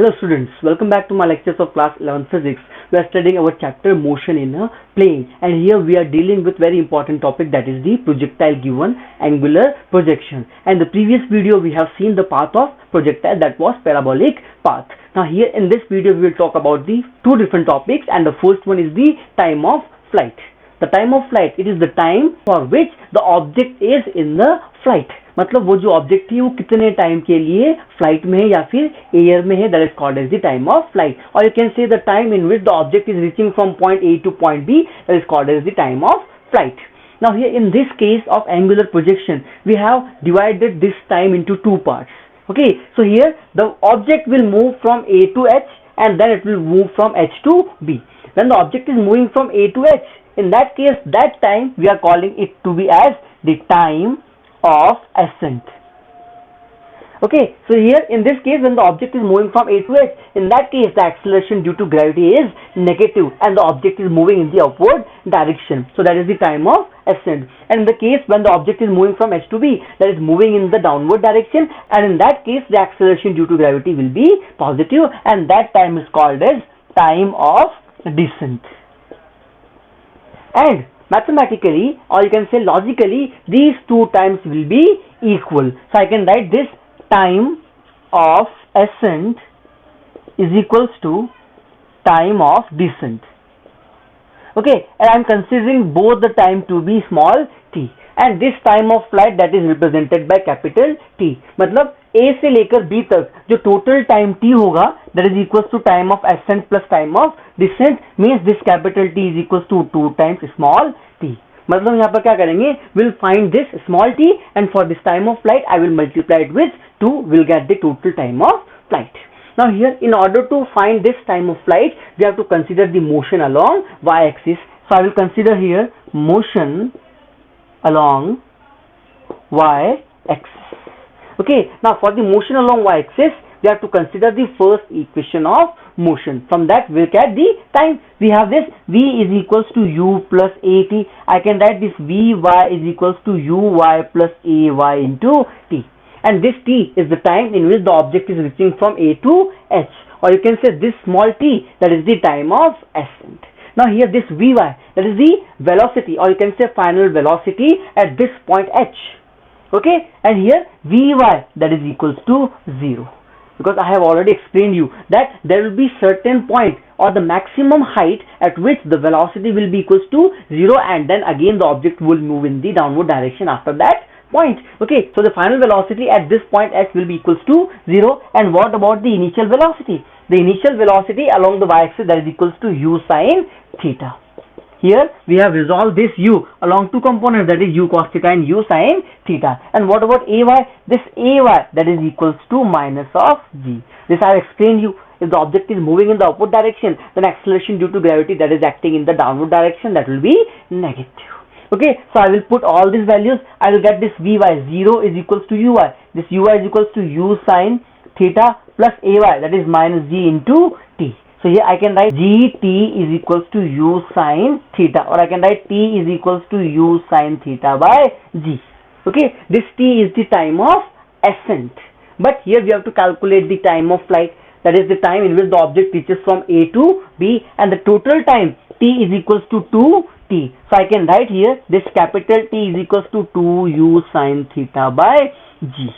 Hello students, welcome back to my lectures of class 11 physics. We are studying our chapter motion in a plane, and here we are dealing with very important topic, that is the projectile given angular projection. And the previous video we have seen the path of projectile, that was parabolic path. Now here in this video we will talk about the two different topics, and the first one is the time of flight. The time of flight, it is the time for which the object is in the flight. मतलब वो जो object है वो कितने time के लिए flight में है या फिर एयर में है, that is called as the time of flight. और you can say the time in which the object is reaching from point A to point B, that is called as the time of flight. Now here in this case of angular projection, we have divided this time into two parts. Okay, so here the object will move from A to H and then it will move from H to B. When the object is moving from A to H, in that case, that time we are calling it to be as the time of ascent. Okay, so here in this case, when the object is moving from A to H, in that case the acceleration due to gravity is negative and the object is moving in the upward direction, so that is the time of ascent. And in the case when the object is moving from H to B, that is moving in the downward direction, and in that case the acceleration due to gravity will be positive, and that time is called as time of descent. And mathematically, or you can say logically, these two times will be equal. So I can write this time of ascent is equals to time of descent. Okay, and I am considering both the time to be small t, and this time of flight, that is represented by capital T. मतलब A से लेकर B तक जो total time t होगा, that is equals to time of ascent plus time of descent, means this capital T is equals to 2 times small t. मतलब यहाँ पर क्या करेंगे, we'll find this small t, and for this time of flight I will multiply it with 2, we'll get the total time of flight. Now here, in order to find this time of flight, we have to consider the motion along y-axis. So I will consider here motion along y-axis. Okay, now for the motion along y-axis, we have to consider the first equation of motion. From that we will get the time. We have this v is equals to u plus at. I can write this vy is equals to uy plus ay into t. And this t is the time in which the object is reaching from A to H, or you can say this small t, that is the time of ascent. Now here this vy, that is the velocity, or you can say final velocity at this point H. Okay, and here vy, that is equals to 0, because I have already explained you that there will be certain point or the maximum height at which the velocity will be equals to 0, and then again the object will move in the downward direction after that point. Okay, so the final velocity at this point H will be equals to 0. And what about the initial velocity? The initial velocity along the y-axis, that is equals to u sine theta. Here we have resolved this u along two components, that is u cos theta and u sine theta. And what about ay? This ay, that is equals to minus of g. This I have explained you. If the object is moving in the upward direction, then acceleration due to gravity, that is acting in the downward direction, that will be negative. Okay, so I will put all these values. I will get this vy 0 is equals to uy. This uy is equals to u sine theta plus ay, that is minus g into t. So here I can write gt is equals to u sine theta, or I can write t is equals to u sine theta by g. Okay, this t is the time of ascent, but here we have to calculate the time of flight, that is the time in which the object reaches from A to B, and the total time t is equals to 2t. So I can write here this capital T is equals to 2u sine theta by g.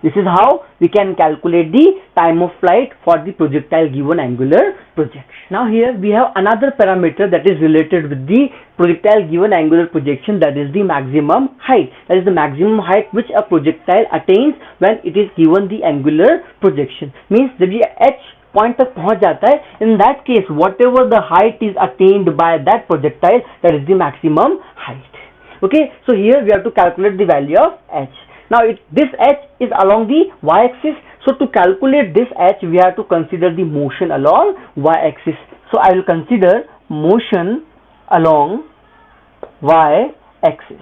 This is how we can calculate the time of flight for the projectile given angular projection. Now here we have another parameter that is related with the projectile given angular projection, that is the maximum height. That is the maximum height which a projectile attains when it is given the angular projection. Means जब ये h point तक पहुंच जाता है, in that case whatever the height is attained by that projectile, that is the maximum height. Okay, so here we have to calculate the value of h. Now this h is along the y-axis, so to calculate this h we have to consider the motion along y-axis. So I will consider motion along y-axis.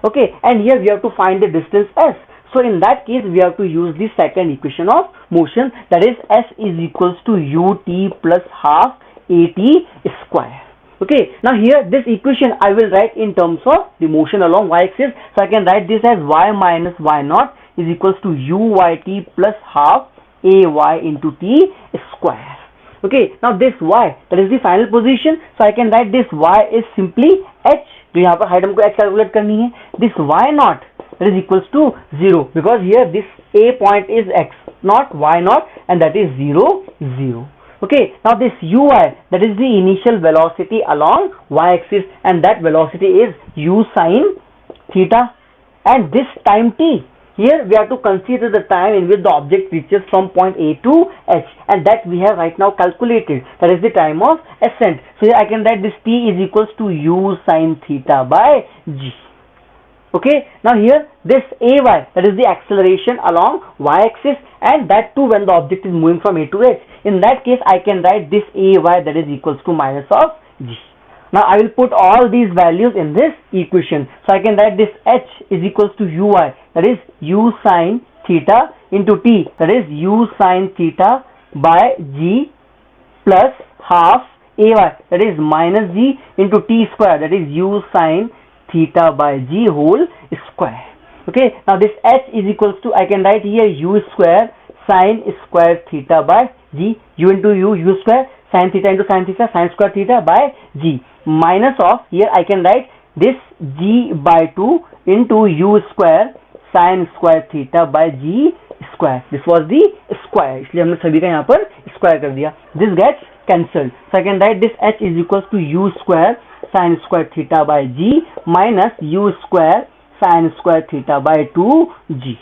Okay, and here we have to find the distance s. So in that case we have to use the second equation of motion, that is s is equals to ut plus half at square. Okay, now here this equation I will write in terms of the motion along y-axis. So I can write this as y minus y naught is equals to uyt plus half ay into t square. Okay, now this y, that is the final position, so I can write this y is simply h. तो यहाँ पर height हमको h calculate करनी है. This y naught that is equals to 0 because here this a point is x naught, y naught, and that is 0, 0. Okay, now this ui, that is the initial velocity along y-axis, and that velocity is u sine theta. And this time t, here we have to consider the time in which the object reaches from point A to H, and that we have right now calculated. That is the time of ascent. So here I can write this t is equals to u sine theta by g. Okay, now here this ay, that is the acceleration along y-axis, and that too when the object is moving from A to H. In that case, I can write this ay that is equals to minus of g. Now I will put all these values in this equation. So I can write this h is equals to ui, that is u sine theta, into t, that is u sine theta by g, plus half ay, that is minus g, into t square, that is u sine theta by g whole square. Okay, now this h is equals to, I can write here u square sine square theta by g, u into u square, sine theta into sine theta, sine square theta by g, minus of, here I can write this g by 2 into u square sine square theta by g square. This was the square, इसलिए हमने सभी का यहाँ पर square कर दिया. This gets cancelled. So I can write this h is equals to u square sine square theta by g minus u square sine square theta by 2g.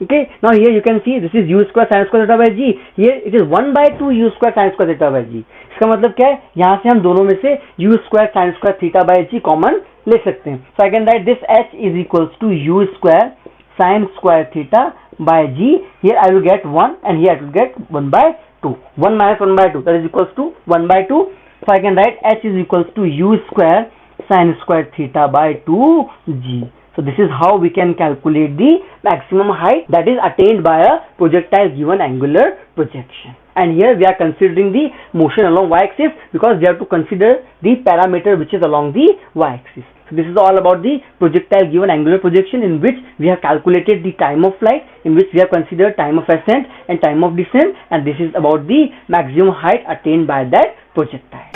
Okay, now here you can see this is u square sine square theta by g. Here it is 1 by 2 u square sine square theta by g. इसका मतलब क्या है, यहाँ से हम दोनों में से u square sine square theta by g common ले सकते हैं. So I can write this h is equals to u square sine square theta by g. Here I will get 1 and here I will get 1 by 2. 1 minus 1 by 2, that is equals to 1 by 2. So I can write h is equals to u square sine square theta by 2g. So this is how we can calculate the maximum height that is attained by a projectile given angular projection. And here we are considering the motion along y-axis because we have to consider the parameter which is along the y-axis. So this is all about the projectile given angular projection, in which we have calculated the time of flight, in which we have considered time of ascent and time of descent, and this is about the maximum height attained by that projectile.